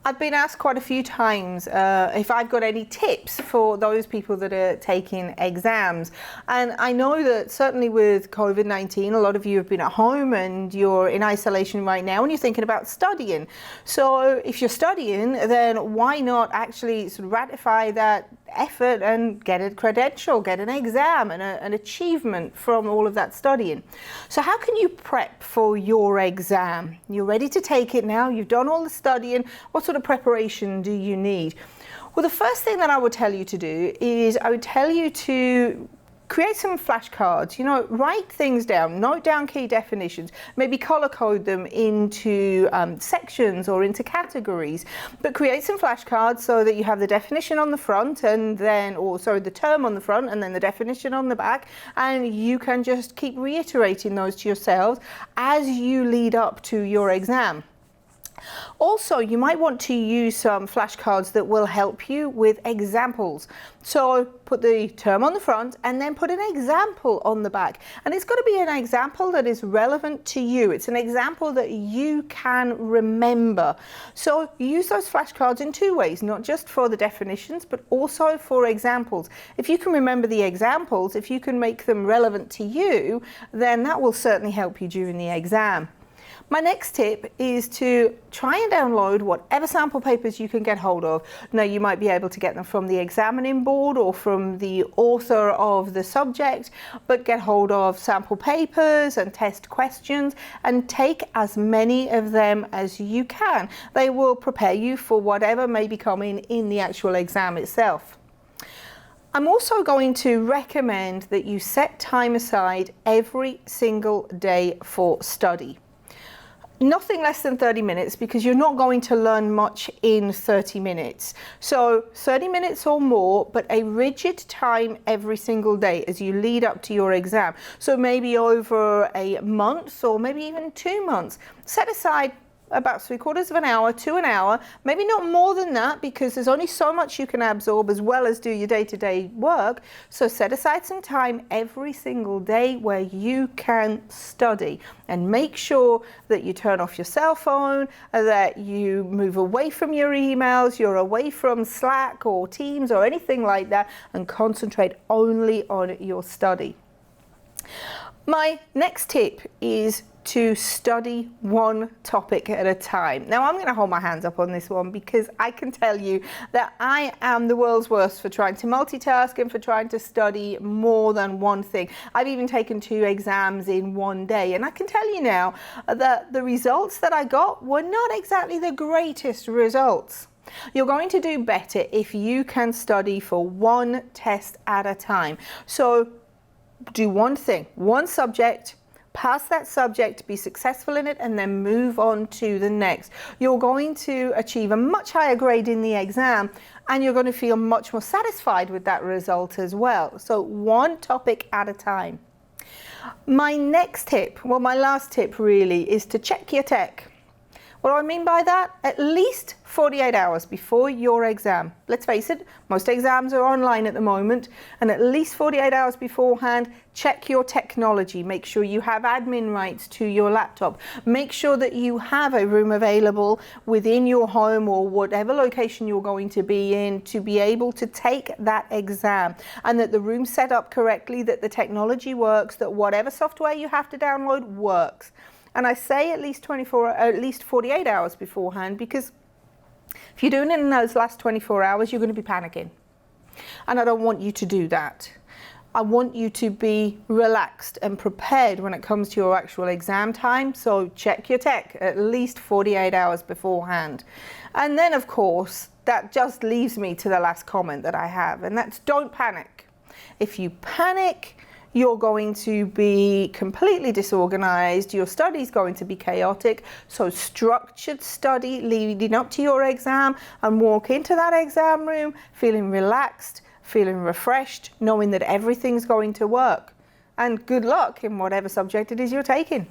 I've been asked quite a few times if I've got any tips for those people that are taking exams. And I know that certainly with COVID-19, a lot of you have been at home and you're in isolation right now and you're thinking about studying. So if you're studying, then why not actually sort of ratify that effort and get a credential, get an exam and an achievement from all of that studying. So how can you prep for your exam? You're ready to take it now, you've done all the studying. What sort of preparation do you need? Well, the first thing that I would tell you to do is I would tell you to create some flashcards, write things down, note down key definitions, maybe color code them into sections or into categories, but create some flashcards so that you have the definition on the front and then, the term on the front and then the definition on the back, and you can just keep reiterating those to yourselves as you lead up to your exam. Also, you might want to use some flashcards that will help you with examples. So put the term on the front and then put an example on the back. And it's got to be an example that is relevant to you. It's an example that you can remember. So use those flashcards in two ways, not just for the definitions, but also for examples. If you can remember the examples, if you can make them relevant to you, then that will certainly help you during the exam. My next tip is to try and download whatever sample papers you can get hold of. Now, you might be able to get them from the examining board or from the author of the subject, but get hold of sample papers and test questions and take as many of them as you can. They will prepare you for whatever may be coming in the actual exam itself. I'm also going to recommend that you set time aside every single day for study. Nothing less than 30 minutes, because you're not going to learn much in 30 minutes. So 30 minutes or more, but a rigid time every single day as you lead up to your exam. So maybe over a month or maybe even 2 months, set aside about 3/4 of an hour to an hour, maybe not more than that, because there's only so much you can absorb as well as do your day-to-day work. So set aside some time every single day where you can study, and make sure that you turn off your cell phone, that you move away from your emails, you're away from Slack or Teams or anything like that, and concentrate only on your study. My next tip is to study one topic at a time. Now, I'm going to hold my hands up on this one, because I can tell you that I am the world's worst for trying to multitask and for trying to study more than one thing. I've even taken 2 exams in one day, and I can tell you now that the results that I got were not exactly the greatest results. You're going to do better if you can study for one test at a time. So do one thing, one subject, pass that subject, be successful in it, and then move on to the next. You're going to achieve a much higher grade in the exam, and you're going to feel much more satisfied with that result as well. So one topic at a time. My next tip, well, my last tip really, is to check your tech. What do I mean by that? At least 48 hours before your exam. Let's face it, most exams are online at the moment, and at least 48 hours beforehand, check your technology. Make sure you have admin rights to your laptop. Make sure that you have a room available within your home or whatever location you're going to be in to be able to take that exam, and that the room's set up correctly, that the technology works, that whatever software you have to download works. And I say at least 48 hours beforehand, because if you're doing it in those last 24 hours, you're going to be panicking. And I don't want you to do that. I want you to be relaxed and prepared when it comes to your actual exam time. So check your tech at least 48 hours beforehand. And then, of course, that just leaves me to the last comment that I have, and that's don't panic. If you panic, you're going to be completely disorganized, your study's going to be chaotic. So structured study leading up to your exam, and walk into that exam room feeling relaxed, feeling refreshed, knowing that everything's going to work. And good luck in whatever subject it is you're taking.